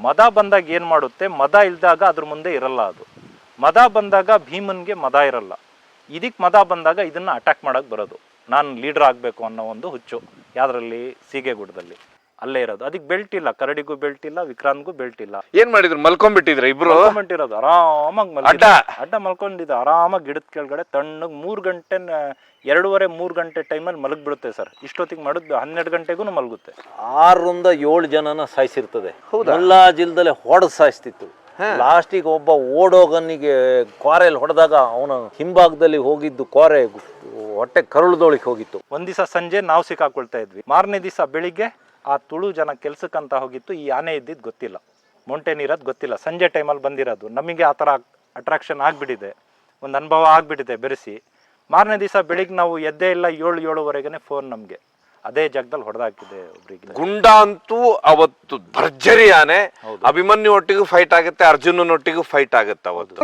ಮದ ಬಂದಾಗ ಏನು ಮಾಡುತ್ತೆ, ಮದ ಇಲ್ದಾಗ ಅದ್ರ ಮುಂದೆ ಇರಲ್ಲ ಅದು. ಮದ ಬಂದಾಗ ಭೀಮನ್ಗೆ ಮದ ಇರಲ್ಲ. ಇದಕ್ಕೆ ಮದ ಬಂದಾಗ ಇದನ್ನು ಅಟ್ಯಾಕ್ ಮಾಡೋಕ್ಕೆ ಬರೋದು. ನಾನು ಲೀಡ್ರ್ ಆಗಬೇಕು ಅನ್ನೋ ಒಂದು ಹುಚ್ಚು. ಯಾವುದರಲ್ಲಿ? ಸೀಗೆಗುಡ್ಡದಲ್ಲಿ. ಅಲ್ಲೇ ಇರೋದು. ಅದಕ್ಕೆ ಬೆಲ್ಟ್ ಇಲ್ಲ, ಕರಡಿಗೂ ಬೆಲ್ಟ್ ಇಲ್ಲ, ವಿಕ್ರಾಂತ್ಗೂ ಬೆಲ್ಟ್ ಇಲ್ಲ. ಏನ್ ಮಾಡಿದ್ರು? ಮಲ್ಕೊಂಡ್ಬಿಟ್ಟಿದ್ರ ಇಬ್ರು? ಮಲ್ಕೊಂಡ್ಬಿಟ್ಟಿರೋದು ಆರಾಮಾಗಿ ಅಡ್ಡ ಮಲ್ಕೊಂಡಿದ್ದು ಆರಾಮಾಗಿ ಗಿಡದ ಕೆಳಗಡೆ ತಣ್ಣಗೆ 3 ಗಂಟೆ 2.5-3 ಗಂಟೆ ಟೈಮಲ್ಲಿ ಮಲಗಿಬಿಡುತ್ತೆ ಸರ್. ಇಷ್ಟೊತ್ತಿಗೆ ಮಾಡಿದ್ದು 12 ಗಂಟೆಗೂ ಮಲಗುತ್ತೆ. 6ರಿಂದ 7 ಜನನ ಸಾಯಿಸಿರ್ತದೆ. ಮುಲ್ಲಾಜಿಲ್ದಲೆ ಹೊಡೆದು ಸಾಯಿಸ್ತಿತ್ತು. ಲಾಸ್ಟಿಗೆ ಒಬ್ಬ ಓಡೋಗನಿಗೆ ಕೋರೆಯಲ್ಲಿ ಹೊಡೆದಾಗ ಅವನ ಹಿಂಭಾಗದಲ್ಲಿ ಹೋಗಿದ್ದು ಕೋರೆ ಹೊಟ್ಟೆ ಕರುಳದೊಳಗೆ ಹೋಗಿತ್ತು. ಒಂದ್ ದಿವಸ ಸಂಜೆ ನಾವು ಸಿಕ್ಕಾಕೊಳ್ತಾ ಇದ್ವಿ. ಮಾರನೇ ದಿವಸ ಬೆಳಿಗ್ಗೆ ಆ ತುಳು ಜನ ಕೆಲ್ಸಕ್ಕಂತ ಹೋಗಿತ್ತು. ಈ ಆನೆ ಇದ್ದಿದ್ದು ಗೊತ್ತಿಲ್ಲ, ಮೌಂಟೇನ್ ಇರೋದು ಗೊತ್ತಿಲ್ಲ. ಸಂಜೆ ಟೈಮಲ್ಲಿ ಬಂದಿರೋದು. ನಮಗೆ ಆ ಥರ ಅಟ್ರಾಕ್ಷನ್ ಆಗಿಬಿಟ್ಟಿದೆ, ಒಂದು ಅನುಭವ ಆಗಿಬಿಟ್ಟಿದೆ ಬೆರೆಸಿ. ಮಾರನೇ ದಿವಸ ಬೆಳಿಗ್ಗೆ ನಾವು ಎದ್ದೇ ಇಲ್ಲ, 7-7:30 ಫೋನ್ ನಮಗೆ ಅದೇ ಜಾಗದಲ್ಲಿ ಹೊಡೆದಾಕಿದೆ ಒಬ್ರಿಗೆ. ಗುಂಡ ಅಂತೂ ಅವತ್ತು ಭರ್ಜರಿ ಆನೆ. ಅಭಿಮನ್ಯು ಒಟ್ಟಿಗೂ ಫೈಟ್ ಆಗುತ್ತೆ, ಅರ್ಜುನನ ಒಟ್ಟಿಗೂ ಫೈಟ್ ಆಗುತ್ತೆ ಅವತ್ತು.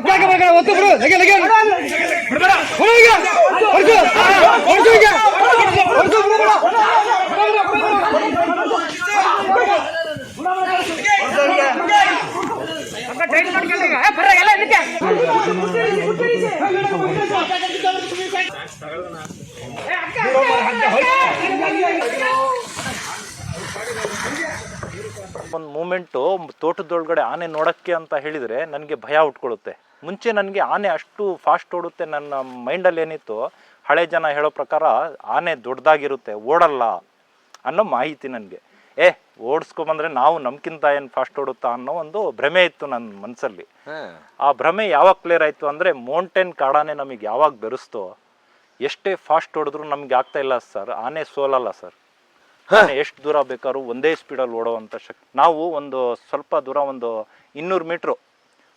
ಒಂದು ಮೂಮೆಂಟು ತೋಟದೊಳಗಡೆ ಆನೆ ನೋಡೋಕ್ಕೆ ಅಂತ ಹೇಳಿದರೆ ನನಗೆ ಭಯ ಉಟ್ಕೊಳ್ಳುತ್ತೆ. ಮುಂಚೆ ನನಗೆ ಆನೆ ಅಷ್ಟು ಫಾಸ್ಟ್ ಓಡುತ್ತೆ, ನನ್ನ ಮೈಂಡಲ್ಲಿ ಏನಿತ್ತು, ಹಳೆ ಜನ ಹೇಳೋ ಪ್ರಕಾರ ಆನೆ ದೊಡ್ಡದಾಗಿರುತ್ತೆ, ಓಡಲ್ಲ ಅನ್ನೋ ಮಾಹಿತಿ ನನಗೆ. ಓಡಿಸ್ಕೊಂಬಂದ್ರೆ ನಾವು ನಮ್ಗಿಂತ ಏನು ಫಾಸ್ಟ್ ಓಡುತ್ತಾ ಅನ್ನೋ ಒಂದು ಭ್ರಮೆ ಇತ್ತು ನನ್ನ ಮನಸ್ಸಲ್ಲಿ. ಆ ಭ್ರಮೆ ಯಾವಾಗ ಕ್ಲಿಯರ್ ಆಯಿತು ಅಂದರೆ, ಮೌಂಟೇನ್ ಕಾಡಾನೆ ನಮಗೆ ಯಾವಾಗ ಬೆರೆಸ್ತೋ, ಎಷ್ಟೇ ಫಾಸ್ಟ್ ಹೊಡೆದ್ರು ನಮ್ಗೆ ಆಗ್ತಾ ಇಲ್ಲ ಸರ್. ಆನೆ ಸೋಲಲ್ಲ ಸರ್. ಆನೆ ಎಷ್ಟು ದೂರ ಬೇಕಾದ್ರೂ ಒಂದೇ ಸ್ಪೀಡಲ್ಲಿ ಓಡೋವಂಥ ಶಕ್ತಿ. ನಾವು ಒಂದು ಸ್ವಲ್ಪ ದೂರ, ಒಂದು 200 ಮೀಟ್ರು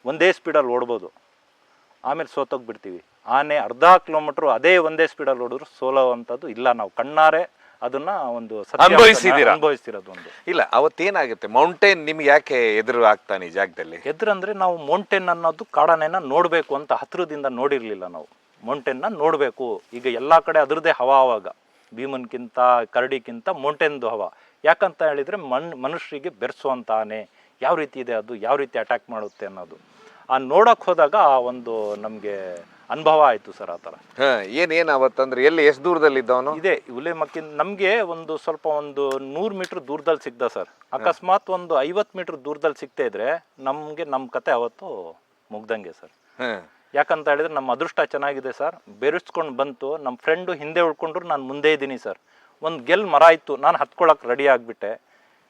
ಒಂದೇ ಸ್ಪೀಡಲ್ಲಿ ಓಡ್ಬೋದು, ಆಮೇಲೆ ಸೋತೋಗ್ಬಿಡ್ತೀವಿ. ಆನೆ ಅರ್ಧ ಕಿಲೋಮೀಟ್ರು ಅದೇ ಒಂದೇ ಸ್ಪೀಡಲ್ಲಿ ಓಡಿದ್ರು ಸೋಲೋವಂಥದ್ದು ಇಲ್ಲ. ನಾವು ಕಣ್ಣಾರೆ ಅದನ್ನ ಒಂದು ಅನುಭವಿಸ್ತಿರೋದು ಒಂದು. ಇಲ್ಲ, ಅವತ್ತೇನಾಗುತ್ತೆ, ಮೌಂಟೇನ್ ನಿಮ್ಗೆ ಯಾಕೆ ಎದುರು ಆಗ್ತಾನೆ ಈ ಜಾಗದಲ್ಲಿ? ಎದುರಂದ್ರೆ ನಾವು ಮೌಂಟೇನ್ ಅನ್ನೋದು ಕಾಡಾನೆನ ನೋಡಬೇಕು ಅಂತ ಹತ್ರದಿಂದ ನೋಡಿರ್ಲಿಲ್ಲ ನಾವು. ಮೌಂಟೇನ್ನ ನೋಡಬೇಕು. ಈಗ ಎಲ್ಲ ಕಡೆ ಅದರದ್ದೇ ಹವಾ. ಆವಾಗ ಭೀಮನ್ಕಿಂತ ಕರಡಿಗಿಂತ ಮೌಂಟೇನ್ದು ಹವಾ. ಯಾಕಂತ ಹೇಳಿದರೆ ಮನುಷ್ಯರಿಗೆ ಬೆರೆಸುವಂಥ ಆನೆ ಯಾವ ರೀತಿ ಇದೆ, ಅದು ಯಾವ ರೀತಿ ಅಟ್ಯಾಕ್ ಮಾಡುತ್ತೆ ಅನ್ನೋದು ಆ ನೋಡೋಕೆ ಹೋದಾಗ ಆ ಒಂದು ನಮಗೆ ಅನುಭವ ಆಯಿತು ಸರ್. ಆ ಥರ ಏನೇನು ಅವತ್ತಂದ್ರೆ ಎಲ್ಲಿ, ಎಷ್ಟು ದೂರದಲ್ಲಿ ಇದ್ದವನು? ಇದೆ ಉಲೆಮಕ್ಕಿಂತ ನಮಗೆ ಒಂದು ಸ್ವಲ್ಪ ಒಂದು 100 ಮೀಟ್ರ್ ದೂರದಲ್ಲಿ ಸಿಗ್ದ ಸರ್. ಅಕಸ್ಮಾತ್ ಒಂದು 50 ಮೀಟ್ರ್ ದೂರದಲ್ಲಿ ಸಿಗ್ತಾ ಇದ್ರೆ ನಮಗೆ ನಮ್ಮ ಕತೆ ಅವತ್ತು ಮುಗ್ದಂಗೆ ಸರ್. ಯಾಕಂತ ಹೇಳಿದ್ರೆ ನಮ್ಮ ಅದೃಷ್ಟ ಚೆನ್ನಾಗಿದೆ ಸರ್. ಬೆರೆಸ್ಕೊಂಡು ಬಂತು. ನಮ್ಮ ಫ್ರೆಂಡು ಹಿಂದೆ ಉಳ್ಕೊಂಡ್ರು, ನಾನು ಮುಂದೆ ಇದ್ದೀನಿ ಸರ್. ಒಂದು ಮರ ಇತ್ತು, ನಾನು ಹತ್ಕೊಳ್ಳೋಕೆ ರೆಡಿ ಆಗಿಬಿಟ್ಟೆ.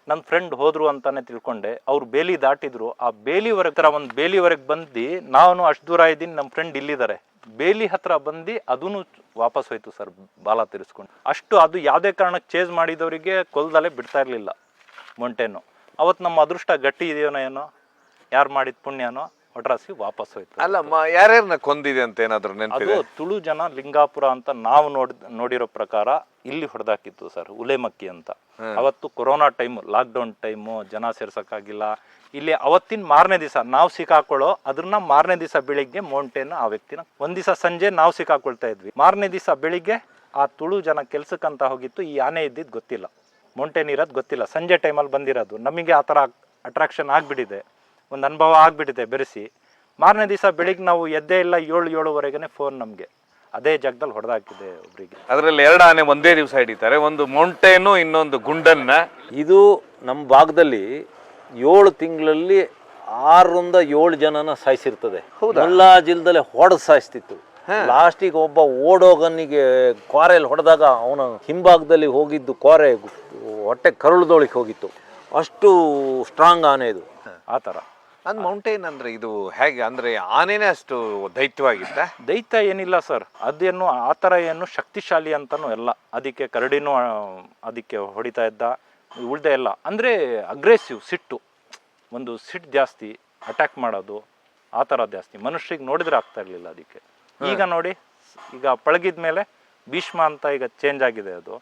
ನನ್ನ ಫ್ರೆಂಡ್ ಹೋದ್ರು ಅಂತಾನೆ ತಿಳ್ಕೊಂಡೆ. ಅವ್ರು ಬೇಲಿ ದಾಟಿದ್ರು. ಆ ಬೇಲಿವರೆಗೆ ಥರ ಒಂದು ಬೇಲಿವರೆಗೆ ಬಂದು ನಾನು ಅಷ್ಟು ದೂರ ಇದ್ದೀನಿ, ನಮ್ಮ ಫ್ರೆಂಡ್ ಇಲ್ಲಿದ್ದಾರೆ. ಬೇಲಿ ಹತ್ರ ಬಂದು ಅದೂ ವಾಪಸ್ ಹೋಯ್ತು ಸರ್, ಬಾಲ ತಿರ್ಸ್ಕೊಂಡು. ಅಷ್ಟು ಅದು ಯಾವುದೇ ಕಾರಣಕ್ಕೆ ಚೇಸ್ ಮಾಡಿದವರಿಗೆ ಕೊಲ್ದಲ್ಲೇ ಬಿಡ್ತಾ ಇರಲಿಲ್ಲ ಮೌಂಟೇನು. ಅವತ್ತು ನಮ್ಮ ಅದೃಷ್ಟ ಗಟ್ಟಿ ಇದೆಯೋನೋ ಏನೋ, ಯಾರು ಮಾಡಿದ ಪುಣ್ಯನೋ, ಒಟ್ರಾಸಿ ವಾಪಸ್ ಹೋಯ್ತು. ಅಲ್ಲ, ಯಾರ್ಯಾರನ್ನ ಕೊಂದಿದೆ ಅಂತ ಏನಾದ್ರು ನೆನಪಿದೆ? ಅದು ತುಳು ಜನ ಲಿಂಗಾಪುರ ಅಂತ ನಾವು ನೋಡಿರೋ ಪ್ರಕಾರ ಇಲ್ಲಿ ಹೊಡೆದಾಕಿತ್ತು ಸರ್, ಉಲೆಮಕ್ಕಿ ಅಂತ. ಅವತ್ತು ಕೊರೋನಾ ಟೈಮು, ಲಾಕ್ಡೌನ್ ಟೈಮು, ಜನ ಸೇರ್ಸೋಕ್ಕಾಗಿಲ್ಲ. ಇಲ್ಲಿ ಅವತ್ತಿನ ಮಾರನೇ ದಿವಸ ನಾವು ಸಿಕ್ಕಾಕೊಳ್ಳೋ ಅದನ್ನ ಮಾರನೇ ದಿವಸ ಬೆಳಿಗ್ಗೆ ಮೌಂಟೇನ್ ಆ ವ್ಯಕ್ತಿನ ಒಂದ್ ದಿವಸ ಸಂಜೆ ನಾವು ಸಿಕ್ಕಾಕೊಳ್ತಾ ಇದ್ವಿ. ಮಾರನೇ ದಿವಸ ಬೆಳಿಗ್ಗೆ ಆ ತುಳು ಜನ ಕೆಲ್ಸಕ್ಕಂತ ಹೋಗಿತ್ತು. ಈ ಆನೆ ಇದ್ದಿದ್ದು ಗೊತ್ತಿಲ್ಲ, ಮೌಂಟೇನ್ ಇರೋದು ಗೊತ್ತಿಲ್ಲ. ಸಂಜೆ ಟೈಮಲ್ಲಿ ಬಂದಿರೋದು. ನಮಗೆ ಆ ಥರ ಅಟ್ರಾಕ್ಷನ್ ಆಗಿಬಿಟ್ಟಿದೆ, ಒಂದು ಅನುಭವ ಆಗಿಬಿಟ್ಟಿದೆ ಬೆರೆಸಿ. ಮಾರನೇ ದಿವಸ ಬೆಳಿಗ್ಗೆ ನಾವು ಎದ್ದೇ ಇಲ್ಲ, 7-7:30 ಫೋನ್ ನಮಗೆ ಅದೇ ಜಾಗದಲ್ಲಿ ಹೊಡೆದಾಕಿದೆ ಒಬ್ರಿಗೆ. ಅದರಲ್ಲಿ 2 ಆನೆ ಒಂದೇ ದಿವಸ ಹಿಡಿತಾರೆ, ಒಂದು ಮೌಂಟೇನು, ಇನ್ನೊಂದು ಗುಂಡನ್ನ. ಇದು ನಮ್ಮ ಭಾಗದಲ್ಲಿ 7 ತಿಂಗಳಲ್ಲಿ 6ರಿಂದ 7 ಜನನ ಸಾಯಿಸಿರ್ತದೆ. ಮುಲ್ಲಾಜಿಲ್ದಲೆ ಹೊಡೆದು ಸಾಯಿಸ್ತಿತ್ತು. ಲಾಸ್ಟಿಗೆ ಒಬ್ಬ ಓಡೋಗನಿಗೆ ಕೋರೆಯಲ್ಲಿ ಹೊಡೆದಾಗ ಅವನ ಹಿಂಭಾಗದಲ್ಲಿ ಹೋಗಿದ್ದು ಕೋರೆ ಹೊಟ್ಟೆ ಕರುಳದೊಳಗೆ ಹೋಗಿತ್ತು. ಅಷ್ಟು ಸ್ಟ್ರಾಂಗ್ ಆನೆ ಇದು. ಆ ಥರ ಅದು ಮೌಂಟೇನ್ ಅಂದ್ರೆ ಇದು ಹೇಗೆ ಅಂದ್ರೆ ಆನೆನೇ ಅಷ್ಟು ದೈತ್ಯವಾಗಿತ್ತ? ದೈತ್ಯ ಏನಿಲ್ಲ ಸರ್, ಅದೇನು ಆ ಥರ ಏನು ಶಕ್ತಿಶಾಲಿ ಅಂತನೂ ಎಲ್ಲ. ಅದಕ್ಕೆ ಕರಡಿನೂ ಅದಕ್ಕೆ ಹೊಡಿತಾ ಇದ್ದ, ಉಳ್ದೆ ಎಲ್ಲ. ಅಂದರೆ ಅಗ್ರೆಸಿವ್, ಸಿಟ್ಟು, ಒಂದು ಸಿಟ್ಟು ಜಾಸ್ತಿ, ಅಟ್ಯಾಕ್ ಮಾಡೋದು ಆ ಥರ ಜಾಸ್ತಿ. ಮನುಷ್ಯರಿಗೆ ನೋಡಿದ್ರೆ ಆಗ್ತಾ ಇರಲಿಲ್ಲ ಅದಕ್ಕೆ. ಈಗ ನೋಡಿ, ಈಗ ಪಳಗಿದ ಮೇಲೆ ಭೀಷ್ಮ ಅಂತ ಈಗ ಚೇಂಜ್ ಆಗಿದೆ ಅದು.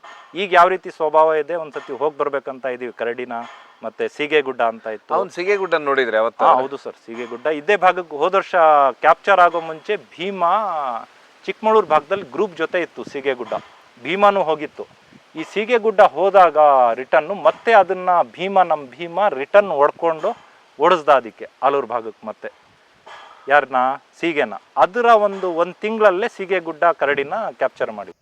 ಈಗ ಯಾವ ರೀತಿ ಸ್ವಭಾವ ಇದೆ, ಒಂದ್ಸತಿ ಹೋಗಿ ಬರ್ಬೇಕಂತ ಇದೀವಿ. ಕರಡಿನ ಮತ್ತೆ ಸೀಗೆಗುಡ್ಡ ಅಂತ ಇತ್ತು. ಅವ್ನು ಸೀಗೆಗುಡ್ಡ ನೋಡಿದ್ರೆ ಅವತ್ತು? ಹೌದು ಸರ್, ಸೀಗೆಗುಡ್ಡ ಇದೇ ಭಾಗಕ್ಕೆ ಹೋದ ವರ್ಷ ಕ್ಯಾಪ್ಚರ್ ಆಗೋ ಮುಂಚೆ ಭೀಮ ಚಿಕ್ಕಮಗಳೂರು ಭಾಗದಲ್ಲಿ ಗ್ರೂಪ್ ಜೊತೆ ಇತ್ತು ಸೀಗೆಗುಡ್ಡ. ಭೀಮನೂ ಹೋಗಿತ್ತು. ಈ ಸೀಗೆಗುಡ್ಡ ಹೋದಾಗ ರಿಟರ್ನು ಮತ್ತೆ ಅದನ್ನ ನಮ್ಮ ಭೀಮ ರಿಟರ್ನ್ ಹೊಡ್ಕೊಂಡು ಓಡಿಸ್ದ ಅದಕ್ಕೆ ಆಲೂರು ಭಾಗಕ್ಕೆ ಮತ್ತೆ ಯಾರನ್ನ ಸೀಗೆನ ಅದರ ಒಂದು ತಿಂಗಳಲ್ಲೇ ಸೀಗೆಗುಡ್ಡ ಕರಡಿನ ಕ್ಯಾಪ್ಚರ್ ಮಾಡಿ.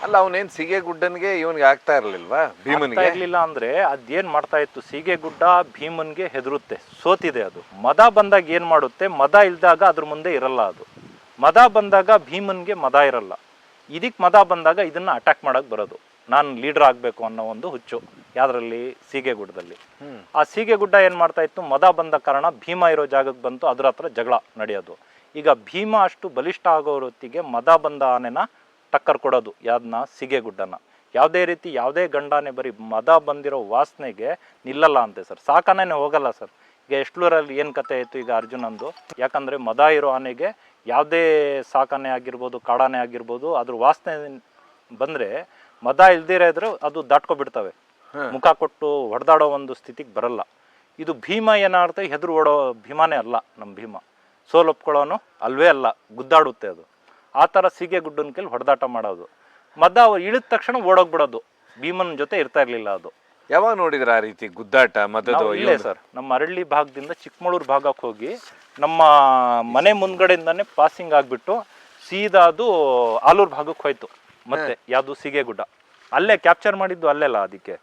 ಅಲ್ಲ ಅವನೇನ್ ಸಿಗೆಗುಡ್ಡನ್ಗೆ ಇವನ್ಗೆ ಆಗ್ತಾ ಇರ್ಲಿಲ್ವಾ ಭೀಮನ್ಗೆ? ಇರ್ಲಿಲ್ಲ ಅಂದ್ರೆ ಅದೇನ್ ಮಾಡ್ತಾ ಇತ್ತು, ಸೀಗೆಗುಡ್ಡ ಭೀಮನ್ಗೆ ಹೆದರುತ್ತೆ, ಸೋತಿದೆ ಅದು. ಮದ ಬಂದಾಗ ಏನ್ ಮಾಡುತ್ತೆ, ಮದ ಇಲ್ದಾಗ ಅದ್ರ ಮುಂದೆ ಇರಲ್ಲ ಅದು. ಮದ ಬಂದಾಗ ಭೀಮನ್ಗೆ ಮದ ಇರಲ್ಲ, ಇದಕ್ ಮದ ಬಂದಾಗ ಇದನ್ನ ಅಟ್ಯಾಕ್ ಮಾಡಕ್ ಬರೋದು. ನಾನು ಲೀಡರ್ ಆಗ್ಬೇಕು ಅನ್ನೋ ಒಂದು ಹುಚ್ಚು ಯಾವ್ದ್ರಲ್ಲಿ, ಸೀಗೆಗುಡ್ಡದಲ್ಲಿ. ಆ ಸೀಗೆಗುಡ್ಡ ಏನ್ ಮಾಡ್ತಾ ಇತ್ತು, ಮದ ಬಂದ ಕಾರಣ ಭೀಮ ಇರೋ ಜಾಗಕ್ಕೆ ಬಂತು, ಅದ್ರ ಹತ್ರ ಜಗಳ ನಡೆಯೋದು. ಈಗ ಭೀಮ ಅಷ್ಟು ಬಲಿಷ್ಠ ಆಗೋ ಹೊತ್ತಿಗೆ ಮದ ಬಂದ ಆನೆನ ಟಕ್ಕರ್ ಕೊಡೋದು, ಯಾವ್ದನ್ನ, ಸೀಗೆಗುಡ್ಡನ. ಯಾವುದೇ ರೀತಿ ಯಾವುದೇ ಗಂಡಾನೆ ಬರೀ ಮದ ಬಂದಿರೋ ವಾಸನೆಗೆ ನಿಲ್ಲಲ್ಲ ಅಂತೆ ಸರ್, ಸಾಕಾನೆ ಹೋಗಲ್ಲ ಸರ್. ಈಗ ಎಷ್ಟೂರಲ್ಲಿ ಏನು ಕತೆ ಆಯಿತು ಈಗ ಅರ್ಜುನಂದು, ಯಾಕಂದರೆ ಮದ ಇರೋ ಆನೆಗೆ ಯಾವುದೇ ಸಾಕಾನೆ ಆಗಿರ್ಬೋದು, ಕಾಡಾನೆ ಆಗಿರ್ಬೋದು, ಅದ್ರ ವಾಸನೆ ಬಂದರೆ ಮದ ಇಲ್ದಿರ ಇದ್ರೆ ಅದು ದಾಟ್ಕೊಬಿಡ್ತವೆ, ಮುಖ ಕೊಟ್ಟು ಹೊಡೆದಾಡೋ ಒಂದು ಸ್ಥಿತಿಗೆ ಬರಲ್ಲ. ಇದು ಭೀಮ ಏನಾಗುತ್ತೆ, ಹೆದರು ಓಡೋ ಭೀಮಾನೇ ಅಲ್ಲ ನಮ್ಮ ಭೀಮ, ಸೋಲೊಪ್ಕೊಳ್ಳೋನು ಅಲ್ವೇ ಅಲ್ಲ, ಗುದ್ದಾಡುತ್ತೆ ಅದು. ಆ ಥರ ಸೀಗೆಗುಡ್ಡನ ಕೈಲಿ ಹೊಡೆದಾಟ ಮಾಡೋದು. ಮದ ಇಳಿದ ತಕ್ಷಣ ಓಡೋಗ್ಬಿಡೋದು, ಭೀಮನ ಜೊತೆ ಇರ್ತಾ ಇರಲಿಲ್ಲ ಅದು. ಯಾವಾಗ ನೋಡಿದ್ರ ಆ ರೀತಿ ಗುದ್ದಾಟ ಮದದು? ಇಲ್ಲೇ ಸರ್, ನಮ್ಮ ಅರಳ್ಳಿ ಭಾಗದಿಂದ ಚಿಕ್ಕಮಗಳೂರು ಭಾಗಕ್ಕೆ ಹೋಗಿ ನಮ್ಮ ಮನೆ ಮುಂದ್ಗಡೆಯಿಂದಾನೆ ಪಾಸಿಂಗ್ ಆಗಿಬಿಟ್ಟು ಸೀದಾ ಅದು ಆಲೂರು ಭಾಗಕ್ಕೆ ಹೋಯ್ತು. ಮತ್ತೆ ಯಾವುದು ಸೀಗೆಗುಡ್ಡ ಅಲ್ಲೇ ಕ್ಯಾಪ್ಚರ್ ಮಾಡಿದ್ದು, ಅಲ್ಲೆಲ್ಲ ಅದಕ್ಕೆ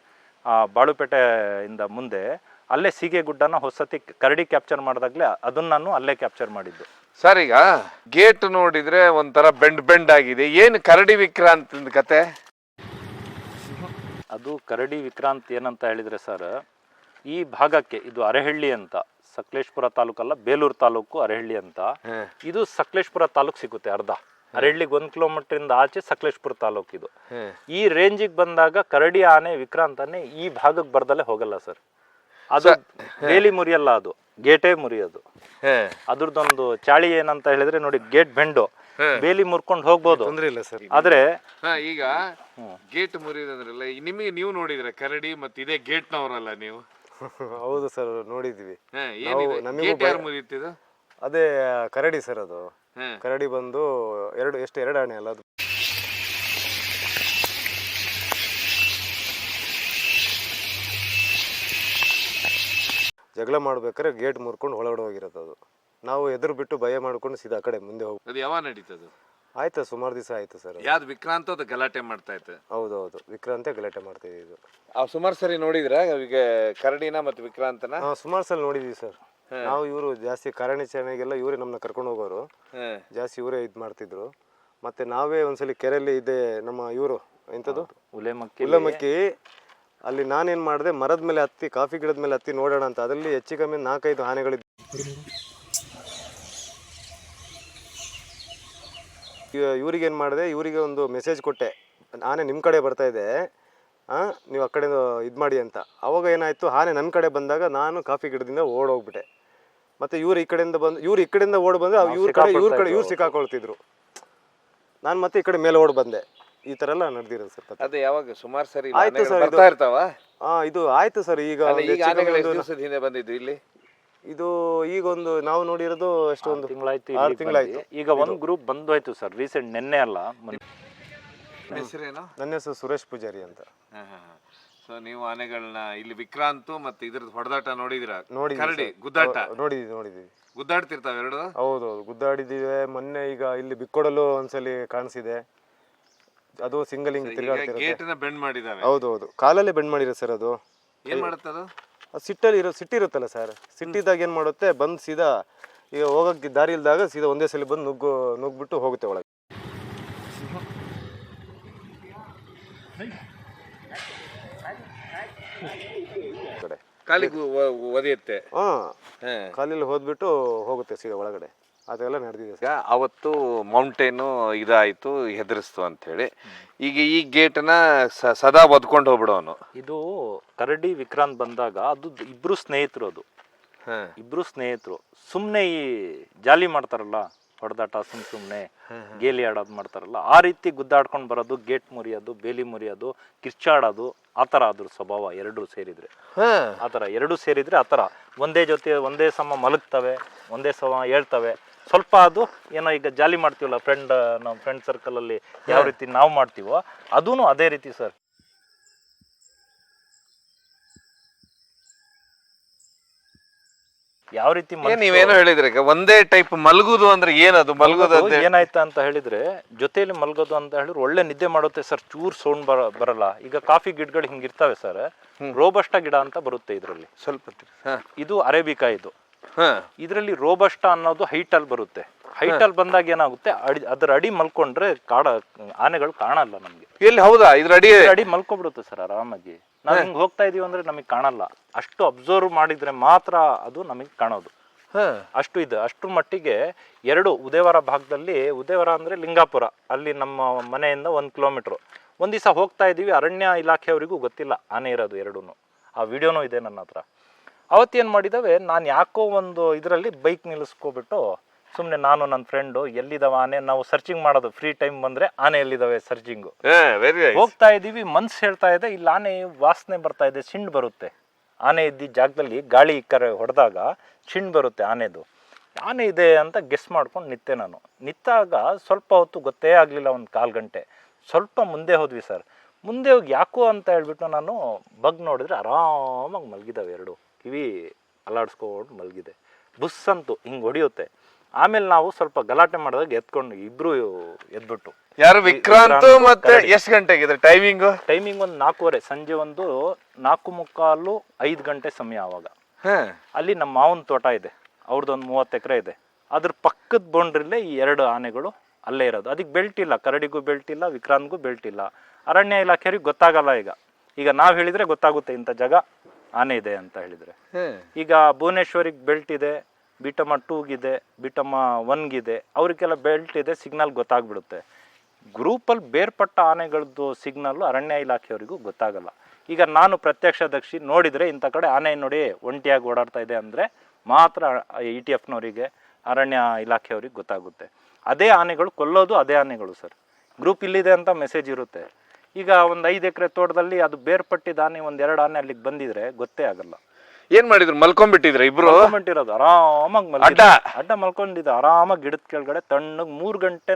ಬಾಳುಪೇಟೆಯಿಂದ ಮುಂದೆ ಅಲ್ಲೇ ಸೀಗೆಗುಡ್ಡನ ಹೊಸತಿ ಕರಡಿ ಕ್ಯಾಪ್ಚರ್ ಮಾಡಿದಾಗಲೇ ಅದನ್ನ ನಾನು ಅಲ್ಲೇ ಕ್ಯಾಪ್ಚರ್ ಮಾಡಿದ್ದು. ಸರ್ ಈಗ ಗೇಟ್ ನೋಡಿದ್ರೆ ಒಂಥರ ಬೆಂಡ್ ಆಗಿದೆ, ಏನು ಕರಡಿ ವಿಕ್ರಾಂತ್ ಕತೆ? ಅದು ಕರಡಿ ವಿಕ್ರಾಂತ್ ಏನಂತ ಹೇಳಿದ್ರೆ ಸರ್, ಈ ಭಾಗಕ್ಕೆ ಇದು ಅರೆಹಳ್ಳಿ ಅಂತ, ಸಕಲೇಶ್ಪುರ ತಾಲೂಕಲ್ಲ, ಬೇಲೂರು ತಾಲೂಕು ಅರೆಹಳ್ಳಿ ಅಂತ. ಇದು ಸಕಲೇಶ್ಪುರ ತಾಲೂಕು ಸಿಗುತ್ತೆ ಅರ್ಧ. ಅರೆಹಳ್ಳಿಗೆ 1 ಕಿಲೋಮೀಟರ್ ಇಂದ ಆಚೆ ಸಕಲೇಶ್ಪುರ ತಾಲೂಕು ಇದು. ಈ ರೇಂಜಿಗೆ ಬಂದಾಗ ಕರಡಿ ಆನೆ ವಿಕ್ರಾಂತನೇ ಈ ಭಾಗಕ್ಕೆ ಬರ್ದಲ್ಲೇ ಹೋಗಲ್ಲ ಸರ್. ಅದು ಬೇಲಿ ಮುರಿಯಲ್ಲ, ಅದು ಗೇಟೇ ಮುರಿಯೋದು. ಅದ್ರದ್ದೊಂದು ಚಾಳಿ ಏನಂತ ಹೇಳಿದ್ರೆ ನೋಡಿ, ಗೇಟ್ ಬೆಂಡು, ಬೇಲಿ ಮುರ್ಕೊಂಡು ಹೋಗ್ಬೋದು, ಆದ್ರೆ ಈಗ ಗೇಟ್ ಮುರಿಯೋದಂದ್ರಲ್ಲ, ನಿಮಗೆ ನೀವು ನೋಡಿದ್ರೆ ಕರಡಿ ಮತ್ತೆ ಇದೇ ಗೇಟ್ ನವರಲ್ಲ ನೀವು? ಹೌದು ಸರ್, ನೋಡಿದ್ವಿ. ಯಾರು ಮುರಿಯುತ್ತಿದ್ದು? ಅದೇ ಕರಡಿ ಸರ್, ಅದು ಕರಡಿ ಬಂದು ಎರಡು ಆಣೆ ಅಲ್ಲ ಅದು. ಜಗಳ ಮಾಡ್ಬೇಕಾದ್ರೆ ಗೇಟ್ ಮುರ್ಕೊಂಡು ಒಳಗಡೆ ಹೋಗಿರೋದು ಅದು. ನಾವು ಎದುರು ಬಿಟ್ಟು ಭಯ ಮಾಡ್ಕೊಂಡು ಸೀದಾ ಆ ಕಡೆ ಮುಂದೆ ಹೋಗಿ. ಅದು ಯಾವಾಗ ನಡೀತದು? ಆಯ್ತು, ಸುಮಾರು ದಿವಸ ಆಯ್ತು ಸರ್. ಯಾವ್ದು ವಿಕ್ರಾಂತ್ ಅದು ಗಲಾಟೆ ಮಾಡ್ತಾ ಇತ್ತು? ಹೌದೌದು, ವಿಕ್ರಾಂತೆ ಗಲಾಟೆ ಮಾಡ್ತಾ ಇದ್ದು. ಸುಮಾರು ಸರಿ ನೋಡಿದ್ರ ಈಗ ಕರಡಿನ ಮತ್ತೆ ವಿಕ್ರಾಂತನ? ಸುಮಾರು ಸಲ ನೋಡಿದ್ವಿ ಸರ್. ನಾವು ಇವರು ಜಾಸ್ತಿ ಕಾರ್ಯಾಚರಣೆಗೆಲ್ಲ ಇವರೇ ನಮ್ಮನ್ನ ಕರ್ಕೊಂಡು ಹೋಗೋರು, ಜಾಸ್ತಿ ಇವರೇ ಇದು ಮಾಡ್ತಿದ್ರು. ಮತ್ತೆ ನಾವೇ ಒಂದ್ಸಲಿ ಕೆರೆಯಲ್ಲಿ ಇದೆ ನಮ್ಮ ಇವರು ಎಂಥದ್ದು ಉಲೆಮಕ್ಕಿ, ಅಲ್ಲಿ ನಾನೇನು ಮಾಡಿದೆ, ಮರದ ಮೇಲೆ ಹತ್ತಿ, ಕಾಫಿ ಗಿಡದ ಮೇಲೆ ಹತ್ತಿ ನೋಡೋಣ ಅಂತ. ಅದರಲ್ಲಿ ಹೆಚ್ಚು ಕಮ್ಮಿ 4-5 ಆನೆಗಳಿದ್ದು. ಇವ್ರಿಗೆ ಏನು ಮಾಡಿದೆ, ಇವರಿಗೆ ಒಂದು ಮೆಸೇಜ್ ಕೊಟ್ಟೆ, ಆನೆ ನಿಮ್ಮ ಕಡೆ ಬರ್ತಾ ಇದೆ, ನೀವು ಆ ಕಡೆ ಇದು ಮಾಡಿ ಅಂತ. ಅವಾಗ ಏನಾಯಿತು, ಆನೆ ನನ್ನ ಕಡೆ ಬಂದಾಗ ನಾನು ಕಾಫಿ ಗಿಡದಿಂದ ಓಡೋಗ್ಬಿಟ್ಟೆ. ಮತ್ತು ಇವ್ರು ಈ ಕಡೆಯಿಂದ ಓಡಿ ಬಂದರೆ ಇವ್ರು ಸಿಕ್ಕಾಕೊಳ್ತಿದ್ರು. ನಾನು ಮತ್ತೆ ಈ ಕಡೆ ಮೇಲೆ ಓಡಿ ಬಂದೆ. ಈ ತರ ಎಲ್ಲ ನಡೆದಿರೋದು ಸರ್. ಅದೇ ಯಾವಾಗ ಸುಮಾರು ಸರಿ ಆಯ್ತು ಸರ್, ಬರ್ತಾ ಇರ್ತಾವ? ಇದು ಆಯ್ತು ಸರ್. ಈಗ ಹಿಂದೆ ಬಂದಿದ್ದು ಇಲ್ಲಿ, ಇದು ಈಗ ಒಂದು ನಾವು ನೋಡಿರೋದು ಎಷ್ಟೊಂದು 6 ತಿಂಗಳಾಯ್ತು. ಈಗ ಒಂದು ಗ್ರೂಪ್ ಬಂದೋಯ್ತು ಸರ್, ರೀಸೆಂಟ್ ನೆನ್ನೆ ಅಲ್ಲ. ಹೆಸರೇನು? ನನ್ನ ಹೆಸರು ಸುರೇಶ್ ಪೂಜಾರಿ ಅಂತ. ಸೊ ನೀವು ಆನೆಗಳನ್ನ ಇಲ್ಲಿ ವಿಕ್ರಾಂತ್ ಮತ್ತೆ ಇದ್ರದ್ದು ಹೊಡೆದಾಟ ನೋಡಿದಿರ? ಕರಡಿ ಗುದ್ದಾಟ ನೋಡಿದ್ವಿ. ಗುದ್ದಾಡ್ತಿರ್ತಾವ ಎರಡು? ಹೌದು, ಗುದ್ದಾಡಿದಿವೆ. ಮೊನ್ನೆ ಈಗ ಇಲ್ಲಿ ಬಿಕ್ಕೊಡಲು ಒಂದ್ಸಲಿ ಕಾಣಿಸಿದೆ, ಅದು ಸಿಂಗಲ್ ಹಿಂಗ್ ತಿರುಗಾಡ್ತಿರುತ್ತೆ. ಬೆಂಡ್ ಮಾಡಿದಾವೆ. ಹೌದು, ಕಾಲಲ್ಲೇ ಬೆಂಡ್ ಮಾಡಿರೋ ಸರ್. ಅದು ಏನ್ ಮಾಡುತ್ತೆ? ಅದು ಸಿಟ್ಟಿರುತ್ತಲ್ಲ ಸರ್, ಸಿಟ್ಟಿದ್ದಾಗ ಏನ್ ಮಾಡುತ್ತೆ, ಬಂದು ಸೀದಾ ಈಗ ಹೋಗಕ್ಕೆ ದಾರಿ ಇಲ್ದಾಗ ಸೀದಾ ಒಂದೇ ಸಲ ಬಂದು ನುಗ್ಬಿಟ್ಟು ಹೋಗುತ್ತೆ ಒಳಗೆ. ಕಾಲಿಗೆ ಒದೆಯುತ್ತೆ. ಕಾಲಲ್ಲಿ ಹೋದ್ಬಿಟ್ಟು ಹೋಗುತ್ತೆ ಸೀದಾ ಒಳಗಡೆ. ಅದೆಲ್ಲ ನಡೆದಿದೆ. ಈಗ ಅವತ್ತು ಮೌಂಟೇನು ಇದಾಯ್ತು, ಹೆದರಿಸ್ತು ಅಂತ ಹೇಳಿ, ಈಗ ಈ ಗೇಟ್ನ ಸದಾ ಒದ್ಕೊಂಡು ಹೋಗ್ಬಿಡೋನು. ಇದು ಕರಡಿ ವಿಕ್ರಾಂತ್ ಬಂದಾಗ ಅದು ಇಬ್ರು ಸ್ನೇಹಿತರು, ಇಬ್ರು ಸ್ನೇಹಿತರು ಸುಮ್ಮನೆ ಈ ಜಾಲಿ ಮಾಡ್ತಾರಲ್ಲ, ಹೊಡೆದಾಟ ಸುಮ್ಮನೆ ಗೇಲಿ ಆಡೋದು ಮಾಡ್ತಾರಲ್ಲ ಆ ರೀತಿ ಗುದ್ದಾಡ್ಕೊಂಡು ಬರೋದು, ಗೇಟ್ ಮುರಿಯೋದು, ಬೇಲಿ ಮುರಿಯೋದು, ಕಿರ್ಚಾಡೋದು, ಆ ಥರ ಅದ್ರ ಸ್ವಭಾವ ಎರಡೂ ಸೇರಿದ್ರೆ. ಆ ಥರ ಎರಡೂ ಸೇರಿದ್ರೆ ಆ ಥರ ಒಂದೇ ಜೊತೆ ಒಂದೇ ಸಮ ಮಲಗ್ತವೆ, ಒಂದೇ ಸಮ ಹೇಳ್ತವೆ. ಸ್ವಲ್ಪ ಅದು ಏನೋ ಈಗ ಜಾಲಿ ಮಾಡ್ತೀವಲ್ಲ ನಮ್ಮ ಫ್ರೆಂಡ್ ಸರ್ಕಲಲ್ಲಿ ಯಾವ ರೀತಿ ನಾವು ಮಾಡ್ತೀವೋ ಅದೂ ಅದೇ ರೀತಿ ಸರ್. ಯಾವ ರೀತಿ ನೀವೇನೋ ಹೇಳಿದ್ರೆ ಒಂದೇ ಟೈಪ್ ಮಲಗುದು ಅಂದ್ರೆ ಏನದು ಮಲಗೋದು ಏನಾಯ್ತಾ ಅಂತ ಹೇಳಿದ್ರೆ ಜೊತೆಯಲ್ಲಿ ಮಲಗೋದು ಅಂತ ಹೇಳಿದ್ರೆ ಒಳ್ಳೆ ನಿದ್ದೆ ಮಾಡುತ್ತೆ ಸರ್. ಚೂರ್ ಸೌಂಡ್ ಬರಲ್ಲ. ಈಗ ಕಾಫಿ ಗಿಡಗಳು ಹಿಂಗಿರ್ತವೆ ಸರ್, ರೋಬಸ್ಟ ಗಿಡ ಅಂತ ಬರುತ್ತೆ ಇದರಲ್ಲಿ ಸ್ವಲ್ಪ. ಇದು ಅರೇಬಿಕಾ. ಇದು ಇದರಲ್ಲಿ ರೋಬಸ್ಟ ಅನ್ನೋದು ಹೈಟ್ ಅಲ್ಲಿ ಬರುತ್ತೆ. ಹೈಟ್ ಅಲ್ಲಿ ಬಂದಾಗ ಏನಾಗುತ್ತೆ, ಅದ್ರ ಅಡಿ ಮಲ್ಕೊಂಡ್ರೆ ಆನೆಗಳು ಕಾಣಲ್ಲ ನಮ್ಗೆ. ಎಲ್ಲಿ? ಹೌದಾ? ಇದ್ರ ಅಡಿ ಮಲ್ಕೊಬಿಡುತ್ತೆ ಸರ್ ಆರಾಮಾಗಿ. ನಾವ್ ಹಿಂಗ್ ಹೋಗ್ತಾ ಇದೀವಿ ಅಂದ್ರೆ ನಮಗ್ ಕಾಣಲ್ಲ. ಅಷ್ಟು ಅಬ್ಸರ್ವ್ ಮಾಡಿದ್ರೆ ಮಾತ್ರ ಅದು ನಮಗ್ ಕಾಣೋದು. ಅಷ್ಟು ಇದೆ. ಅಷ್ಟ್ರ ಮಟ್ಟಿಗೆ ಎರಡು ಉದಯವರ ಭಾಗದಲ್ಲಿ, ಉದಯವರ ಅಂದ್ರೆ ಲಿಂಗಾಪುರ, ಅಲ್ಲಿ ನಮ್ಮ ಮನೆಯಿಂದ 1 ಕಿಲೋಮೀಟರ್. ಒಂದ್ ದಿವಸ ಹೋಗ್ತಾ ಇದೀವಿ, ಅರಣ್ಯ ಇಲಾಖೆಯವರಿಗೂ ಗೊತ್ತಿಲ್ಲ ಆನೆ ಇರೋದು ಎರಡೂನು. ಆ ವಿಡಿಯೋನೂ ಇದೆ ನನ್ನ ಹತ್ರ. ಅವತ್ತೇನ್ ಮಾಡಿದಾವೆ, ನಾನು ಯಾಕೋ ಒಂದು ಇದರಲ್ಲಿ ಬೈಕ್ ನಿಲ್ಲಿಸ್ಕೊಬಿಟ್ಟು ಸುಮ್ಮನೆ ನಾನು ನನ್ನ ಫ್ರೆಂಡು ಎಲ್ಲಿದಾವ ಆನೆ, ನಾವು ಸರ್ಚಿಂಗ್ ಮಾಡೋದು ಫ್ರೀ ಟೈಮ್ ಬಂದ್ರೆ ಆನೆ ಎಲ್ಲಿದಾವೆ ಸರ್ಚಿಂಗು. ಹೋಗ್ತಾ ಇದೀವಿ, ಮನ್ಸು ಹೇಳ್ತಾ ಇದೆ ಇಲ್ಲಿ ಆನೆ ವಾಸನೆ ಬರ್ತಾ ಇದೆ, ಸಿಂಡ್ ಬರುತ್ತೆ. ಆನೆ ಇದ್ದಿದ್ದ ಜಾಗದಲ್ಲಿ ಗಾಳಿ ಹೊಡೆದಾಗ ಸಿಂಡ್ ಬರುತ್ತೆ ಆನೆದು. ಆನೆ ಇದೆ ಅಂತ ಗೆಸ್ ಮಾಡ್ಕೊಂಡು ನಿಂತೆ ನಾನು. ನಿಂತಾಗ ಸ್ವಲ್ಪ ಹೊತ್ತು ಗೊತ್ತೇ ಆಗಲಿಲ್ಲ, ಒಂದು 1/4 ಗಂಟೆ. ಸ್ವಲ್ಪ ಮುಂದೆ ಹೋದ್ವಿ ಸರ್. ಮುಂದೆ ಹೋಗಿ ಯಾಕೋ ಅಂತ ಹೇಳ್ಬಿಟ್ಟು ನಾನು ಬಗ್ ನೋಡಿದ್ರೆ ಆರಾಮಾಗಿ ಮಲಗಿದಾವೆ ಎರಡು. ಕಿವಿ ಅಲ್ಲಾಡಿಸ್ಕೊಂಡು ಮಲಗಿದೆ. ಬುಸ್ ಅಂತೂ ಹಿಂಗೆ ಹೊಡಿಯುತ್ತೆ. ಆಮೇಲೆ ನಾವು ಸ್ವಲ್ಪ ಗಲಾಟೆ ಮಾಡಿದಾಗ ಎತ್ಕೊಂಡು ಇಬ್ರು ಎದ್ಬಿಟ್ಟು. ಯಾರು? ವಿಕ್ರಾಂತ್ ಮತ್ತೆ ಎಷ್ಟು ಗಂಟೆಗೆ ಟೈಮಿಂಗ್? ಟೈಮಿಂಗ್ ಒಂದು 4:15, ಸಂಜೆ ಒಂದು 4:45, 5 ಗಂಟೆ ಸಮಯ. ಆವಾಗ ಅಲ್ಲಿ ನಮ್ಮ ಮಾವನ ತೋಟ ಇದೆ, ಅವ್ರದ್ದೊಂದು 30 ಎಕರೆ ಇದೆ. ಅದ್ರ ಪಕ್ಕದ ಬೌಂಡ್ರಿಲೇ ಈ 2 ಆನೆಗಳು ಅಲ್ಲೇ ಇರೋದು. ಅದಕ್ಕೆ ಬೆಲ್ಟ್ ಇಲ್ಲ, ಕರಡಿಗೂ ಬೆಲ್ಟ್ ಇಲ್ಲ, ವಿಕ್ರಾಂತ್ಗೂ ಬೆಲ್ಟ್ ಇಲ್ಲ. ಅರಣ್ಯ ಇಲಾಖೆಯವ್ರಿಗೆ ಗೊತ್ತಾಗಲ್ಲ. ಈಗ ನಾವು ಹೇಳಿದ್ರೆ ಗೊತ್ತಾಗುತ್ತೆ ಇಂಥ ಜಾಗ ಆನೆ ಇದೆ ಅಂತ ಹೇಳಿದ್ರೆ. ಈಗ ಭುವನೇಶ್ವರಿಗೆ ಬೆಲ್ಟ್ ಇದೆ, ಬಿಟಮ್ಮ 2ಗಿದೆ, ಬಿಟಮ್ಮ 1ಗಿದೆ, ಅವ್ರಿಗೆಲ್ಲ ಬೆಲ್ಟ್ ಇದೆ, ಸಿಗ್ನಲ್ ಗೊತ್ತಾಗ್ಬಿಡುತ್ತೆ. ಗ್ರೂಪಲ್ಲಿ ಬೇರ್ಪಟ್ಟ ಆನೆಗಳದ್ದು ಸಿಗ್ನಲ್ಲು ಅರಣ್ಯ ಇಲಾಖೆಯವರಿಗೂ ಗೊತ್ತಾಗಲ್ಲ. ಈಗ ನಾನು ಪ್ರತ್ಯಕ್ಷದರ್ಶಿ ನೋಡಿದರೆ ಇಂಥ ಕಡೆ ಆನೆ ನೋಡಿ ಒಂಟಿಯಾಗಿ ಓಡಾಡ್ತಾ ಇದೆ ಅಂದರೆ ಮಾತ್ರ ETF ಅರಣ್ಯ ಇಲಾಖೆಯವ್ರಿಗೆ ಗೊತ್ತಾಗುತ್ತೆ. ಅದೇ ಆನೆಗಳು ಕೊಲ್ಲೋದು ಅದೇ ಆನೆಗಳು ಸರ್. ಗ್ರೂಪ್ ಇಲ್ಲಿದೆ ಅಂತ ಮೆಸೇಜ್ ಇರುತ್ತೆ. ಈಗ ಒಂದು 5 ಎಕರೆ ತೋಟದಲ್ಲಿ ಅದು ಬೇರ್ಪಟ್ಟಿದ್ದ ಆನೆ 1-2 ಆನೆ ಅಲ್ಲಿಗೆ ಬಂದಿದ್ರೆ ಗೊತ್ತೇ ಆಗಲ್ಲ. ಏನ್ ಮಾಡಿದ್ರು? ಮಲ್ಕೊಂಡ್ಬಿಟ್ಟಿದ್ರ ಇಬ್ರು? ಮಲ್ಕೊಂಡ್ಬಿಟ್ಟಿರೋದು ಆರಾಮಾಗಿ ಅಡ್ಡ ಮಲ್ಕೊಂಡಿದ್ದು ಆರಾಮಾಗಿ ಗಿಡದ ಕೆಳಗಡೆ ತಣ್ಣಗೆ 3 ಗಂಟೆ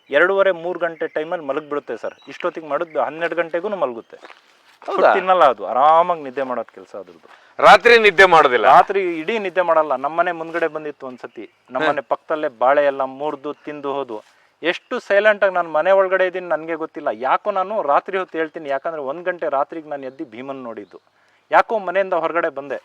2:30-3 ಗಂಟೆ ಟೈಮಲ್ಲಿ ಮಲಗ್ಬಿಡುತ್ತೆ ಸರ್. ಇಷ್ಟೊತ್ತಿಗೆ ಮಾಡಿದ್ದು 12 ಗಂಟೆಗೂ ಮಲಗುತ್ತೆ. ತಿನ್ನಲ್ಲ ಅದು, ಆರಾಮಾಗಿ ನಿದ್ದೆ ಮಾಡೋದು ಕೆಲಸ ಅದ್ರದ್ದು. ರಾತ್ರಿ ನಿದ್ದೆ ಮಾಡೋದಿಲ್ಲ? ರಾತ್ರಿ ಇಡೀ ನಿದ್ದೆ ಮಾಡಲ್ಲ. ನಮ್ಮನೆ ಮುಂದ್ಗಡೆ ಬಂದಿತ್ತು ಒಂದ್ಸತಿ. ನಮ್ಮನೆ ಪಕ್ಕದಲ್ಲೇ ಬಾಳೆ ಎಲ್ಲ ಮುರಿದು ತಿಂದು ಹೋದು. ಎಷ್ಟು ಸೈಲೆಂಟಾಗಿ ನಾನು ಮನೆ ಒಳಗಡೆ ಇದ್ದೀನಿ ನನಗೆ ಗೊತ್ತಿಲ್ಲ. ಯಾಕೋ ನಾನು ರಾತ್ರಿ ಹೊತ್ತು ಹೇಳ್ತೀನಿ, ಯಾಕಂದರೆ 1 ಗಂಟೆ ರಾತ್ರಿಗೆ ನಾನು ಎದ್ದು ಭೀಮನ್ ನೋಡಿದ್ದು. ಯಾಕೋ ಮನೆಯಿಂದ ಹೊರಗಡೆ ಬಂದೆ.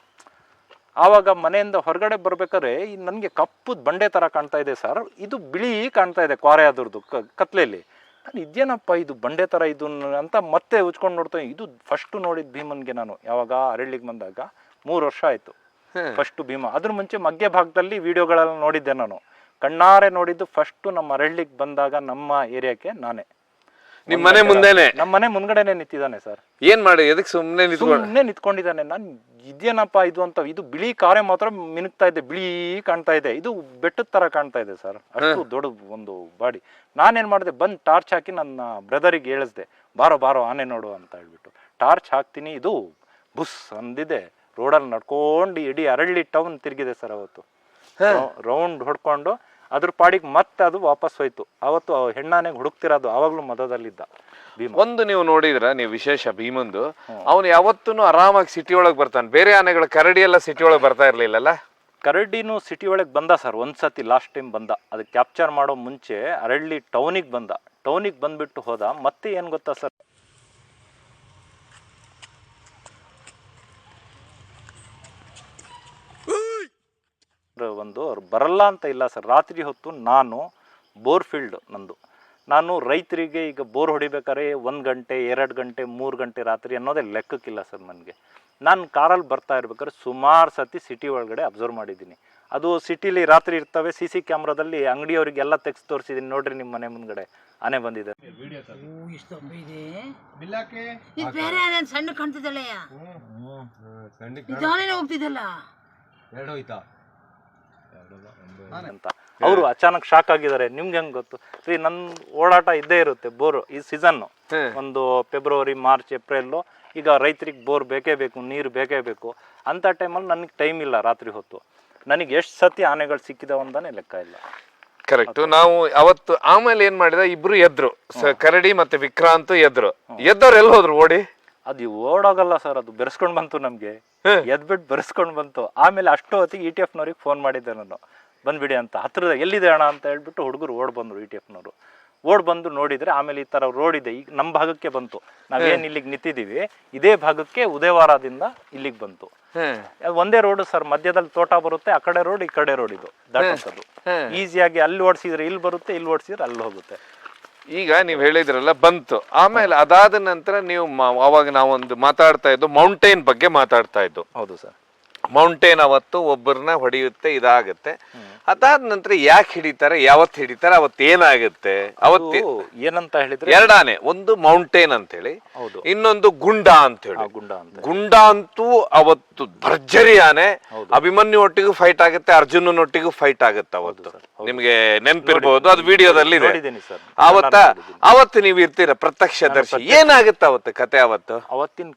ಆವಾಗ ಮನೆಯಿಂದ ಹೊರಗಡೆ ಬರ್ಬೇಕಾದ್ರೆ ನನಗೆ ಕಪ್ಪುದ ಬಂಡೆ ಥರ ಕಾಣ್ತಾ ಇದೆ ಸರ್. ಇದು ಬಿಳಿ ಕಾಣ್ತಾ ಇದೆ, ಕ್ವಾರೆ ಅದ್ರದ್ದು ಕತ್ಲೆಯಲ್ಲಿ. ನಾನು ಇದೇನಪ್ಪ ಇದು ಬಂಡೆ ಥರ ಇದು ಅಂತ ಮತ್ತೆ ಉಚ್ಕೊಂಡು ನೋಡ್ತೇನೆ. ಇದು ಫಸ್ಟು ನೋಡಿದ್ದು ಭೀಮನ್ಗೆ ನಾನು ಯಾವಾಗ ಅರಳ್ಳಿಗೆ ಬಂದಾಗ 3 ವರ್ಷ ಆಯಿತು ಫಸ್ಟು ಭೀಮ. ಅದ್ರ ಮುಂಚೆ ಮಧ್ಯ ಭಾಗದಲ್ಲಿ ವಿಡಿಯೋಗಳೆಲ್ಲ ನೋಡಿದ್ದೆ ನಾನು. ಕಣ್ಣಾರೆ ನೋಡಿದ್ದು ಫಸ್ಟು ನಮ್ಮ ಅರಳ್ಳಿಗೆ ಬಂದಾಗ ನಮ್ಮ ಏರಿಯಾಕ್ಕೆ ನಾನೇ. ನಿಮ್ಮ ಮನೆ ಮುಂದೆನೆ? ನಮ್ಮ ಮನೆ ಮುಂದ್ಗಡೆನೆ ನಿಂತಿದ್ದಾನೆ ಸರ್. ಏನ್ ಮಾಡಿ? ಎದಕ್ಕೆ ಸುಮ್ಮನೆ ನಿಂತ್ಕೊಂಡಿದ್ದಾನೆ. ನಾನು ಇದೇನಪ್ಪ ಇದು ಅಂತ. ಇದು ಬಿಳಿ ಕಾರೆ ಮಾತ್ರ ಮಿನುಗ್ತಾ ಇದೆ, ಬಿಳಿ ಕಾಣ್ತಾ ಇದೆ. ಇದು ಬೆಟ್ಟದ ತರ ಕಾಣ್ತಾ ಇದೆ ಸರ್, ಅಷ್ಟು ದೊಡ್ಡ ಒಂದು ಬಾಡಿ. ನಾನೇನ್ ಮಾಡಿದೆ, ಬಂದು ಟಾರ್ಚ್ ಹಾಕಿ ನನ್ನ ಬ್ರದರಿಗೆ ಹೇಳಿಸ್ದೆ, ಬಾರೋ ಆನೆ ನೋಡು ಅಂತ ಹೇಳ್ಬಿಟ್ಟು. ಟಾರ್ಚ್ ಹಾಕ್ತೀನಿ, ಇದು ಬುಸ್ ಅಂದಿದೆ. ರೋಡಲ್ಲಿ ನಡ್ಕೊಂಡು ಇಡೀ ಅರಳ್ಳಿ ಟೌನ್ ತಿರುಗಿದೆ ಸರ್ ಅವತ್ತು. ರೌಂಡ್ ಹೊಡ್ಕೊಂಡು ಅದ್ರ ಪಾಡಿಗೆ ಮತ್ತೆ ಅದು ವಾಪಸ್ ಹೋಯ್ತು. ಅವತ್ತು ಹೆಣ್ಣಾನೆಗೆ ಹುಡುಕ್ತಿರೋದು ಆವಾಗ್ಲೂ ಮದದಲ್ಲಿದ್ದ ಭೀಮ. ಒಂದು ನೀವು ನೋಡಿದ್ರ, ನೀವು ವಿಶೇಷ ಭೀಮಂದು, ಅವನು ಯಾವತ್ತೂ ಆರಾಮಾಗಿ ಸಿಟಿ ಒಳಗೆ ಬರ್ತಾನೆ. ಬೇರೆ ಆನೆಗಳ ಕರಡಿ ಎಲ್ಲ ಸಿಟಿ ಒಳಗೆ ಬರ್ತಾ ಇರ್ಲಿಲ್ಲಲ್ಲ? ಕರಡಿನೂ ಸಿಟಿ ಒಳಗೆ ಬಂದ ಸರ್ ಒಂದ್ಸತಿ, ಲಾಸ್ಟ್ ಟೈಮ್ ಬಂದ. ಅದು ಕ್ಯಾಪ್ಚರ್ ಮಾಡೋ ಮುಂಚೆ ಅರಳ್ಳಿ ಟೌನಿಗೆ ಬಂದ. ಟೌನಿಗೆ ಬಂದ್ಬಿಟ್ಟು ಹೋದ. ಮತ್ತೆ ಏನು ಗೊತ್ತಾ ಸರ್, ಒಂದು ಬರಲ್ಲ ಅಂತ ಇಲ್ಲ ಸರ್. ರಾತ್ರಿ ಹೊತ್ತು ನಾನು ಬೋರ್ ಫೀಲ್ಡ್ ನಂದು. ನಾನು ರೈತರಿಗೆ ಈಗ ಬೋರ್ ಹೊಡಿಬೇಕಾದ್ರೆ 1 ಗಂಟೆ 2 ಗಂಟೆ 3 ಗಂಟೆ ರಾತ್ರಿ ಅನ್ನೋದೇ ಲೆಕ್ಕಕ್ಕಿಲ್ಲ ಸರ್ ನನಗೆ. ನಾನು ಕಾರಲ್ಲಿ ಬರ್ತಾ ಇರ್ಬೇಕಾದ್ರೆ ಸುಮಾರು ಸತಿ ಸಿಟಿ ಒಳಗಡೆ ಅಬ್ಸರ್ವ್ ಮಾಡಿದ್ದೀನಿ. ಅದು ಸಿಟಿಲಿ ರಾತ್ರಿ ಇರ್ತವೆ, CC ಕ್ಯಾಮ್ರಾದಲ್ಲಿ ಅಂಗಡಿಯವರಿಗೆಲ್ಲ ತೆಗ್ಸಿ ತೋರಿಸಿದ್ದೀನಿ. ನೋಡ್ರಿ ನಿಮ್ಮ ಮನೆ ಮುಂದ್ಗಡೆ ಆನೆ ಬಂದಿದೆ. ಸಣ್ಣ ಕಾಣ್ತಿದ್ದಲ್ಲ, ಹೋಗ್ತಿದ್ದಲ್ಲ. ಅಂತ ಅವರು ಅಚಾನಕ್ ಶಾಕ್ ಆಗಿದ್ದಾರೆ. ನಿಮ್ಗೆ ಹೆಂಗ್ ಗೊತ್ತು? ರೀ ನನ್ನ ಓಡಾಟ ಇದ್ದೇ ಇರುತ್ತೆ. ಬೋರ್ ಈ ಸೀಸನ್ನು ಒಂದು ಫೆಬ್ರವರಿ ಮಾರ್ಚ್ ಏಪ್ರಿಲ್, ಈಗ ರೈತರಿಗೆ ಬೋರ್ ಬೇಕೇ ಬೇಕು, ನೀರು ಬೇಕೇ ಬೇಕು. ಅಂಥ ಟೈಮಲ್ಲಿ ನನಗೆ ಟೈಮ್ ಇಲ್ಲ ರಾತ್ರಿ ಹೊತ್ತು. ನನಗೆ ಎಷ್ಟು ಸತಿ ಆನೆಗಳು ಸಿಕ್ಕಿದಾವ ಅಂತಾನೆ ಲೆಕ್ಕ ಇಲ್ಲ. ಕರೆಕ್ಟ್. ನಾವು ಅವತ್ತು ಆಮೇಲೆ ಏನ್ ಮಾಡಿದ, ಇಬ್ರು ಎದ್ರು, ಕರಡಿ ಮತ್ತೆ ವಿಕ್ರಾಂತ್ ಎದ್ರು. ಎದ್ದವ್ರು ಎಲ್ಲಿ ಹೋದ್ರು ಓಡಿ? ಅದು ಓಡೋಗಲ್ಲ ಸರ್, ಅದು ಬೆರೆಸ್ಕೊಂಡು ಬಂತು ನಮಗೆ. ಎದ್ಬಿಟ್ಟು ಬೆರೆಸ್ಕೊಂಡು ಬಂತು. ಆಮೇಲೆ ಅಷ್ಟು ಹೊತ್ತಿಗೆ ETF ನವ್ರಿಗೆ ಫೋನ್ ಮಾಡಿದ್ದೆ ನಾನು, ಬಂದ್ಬಿಡಿ ಅಂತ. ಹತ್ತಿರದ ಎಲ್ಲಿದೆ ಅಣ್ಣ ಅಂತ ಹೇಳ್ಬಿಟ್ಟು ಹುಡುಗರು ಓಡ್ ಬಂದರು. ETF ನವರು ಓಡ್ ಬಂದು ನೋಡಿದ್ರೆ ಆಮೇಲೆ ಈ ಥರ ರೋಡ್ ಇದೆ. ಈಗ ನಮ್ಮ ಭಾಗಕ್ಕೆ ಬಂತು. ನಾವೇನು ಇಲ್ಲಿಗೆ ನಿಂತಿದ್ದೀವಿ ಇದೇ ಭಾಗಕ್ಕೆ ಉದಯವಾರದಿಂದ ಇಲ್ಲಿಗೆ ಬಂತು. ಒಂದೇ ರೋಡ್ ಸರ್, ಮಧ್ಯದಲ್ಲಿ ತೋಟ ಬರುತ್ತೆ, ಆ ಕಡೆ ರೋಡ್ ಈ ಕಡೆ ರೋಡ್, ಇದು ದಾಟಂಥದ್ದು. ಈಸಿಯಾಗಿ ಅಲ್ಲಿ ಓಡಿಸಿದ್ರೆ ಇಲ್ಲಿ ಬರುತ್ತೆ, ಇಲ್ಲಿ ಓಡಿಸಿದ್ರೆ ಅಲ್ಲಿ ಹೋಗುತ್ತೆ. ಈಗ ನೀವು ಹೇಳಿದ್ರಲ್ಲ ಬಂತು. ಆಮೇಲೆ ಅದಾದ ನಂತರ ನೀವು ಅವಾಗ ನಾವೊಂದು ಮಾತಾಡ್ತಾ ಇದ್ದು ಮೌಂಟೇನ್ ಬಗ್ಗೆ ಮಾತಾಡ್ತಾ ಇದ್ದು. ಹೌದು ಸರ್. ಮೌಂಟೇನ್ ಅವತ್ತು ಒಬ್ಬರನ್ನ ಹೊಡೆಯುತ್ತೆ, ಇದಾಗುತ್ತೆ. ಅದಾದ ನಂತರ ಯಾಕೆ ಹಿಡಿತಾರೆ, ಯಾವತ್ತು ಹಿಡಿತಾರೆ, ಅವತ್ತು ಏನಾಗುತ್ತೆ? ಅವತ್ತು ಏನಂತ ಹೇಳಿದ್ರೆ ಎರಡು ಆನೆ, ಒಂದು ಮೌಂಟೇನ್ ಅಂತ ಹೇಳಿ, ಇನ್ನೊಂದು ಗುಂಡ ಅಂತ ಹೇಳಿ. ಗುಂಡ ಅಂತೂ ಅವತ್ತು ಭರ್ಜರಿ ಆನೆ. ಅಭಿಮನ್ಯು ಒಟ್ಟಿಗೂ ಫೈಟ್ ಆಗುತ್ತೆ, ಅರ್ಜುನನೊಟ್ಟಿಗೂ ಫೈಟ್ ಆಗುತ್ತೆ ಅವತ್ತು. ನಿಮ್ಗೆ ನೆನ್ಪಿರ್ಬಹುದು, ಅದು ವಿಡಿಯೋದಲ್ಲಿ ಇದೆ. ಅವತ್ತು ನೀವು ಇರ್ತೀರ ಪ್ರತ್ಯಕ್ಷದರ್ಶಿ. ಏನಾಗುತ್ತೆ ಅವತ್ತು ಕತೆ? ಅವತ್ತಿನ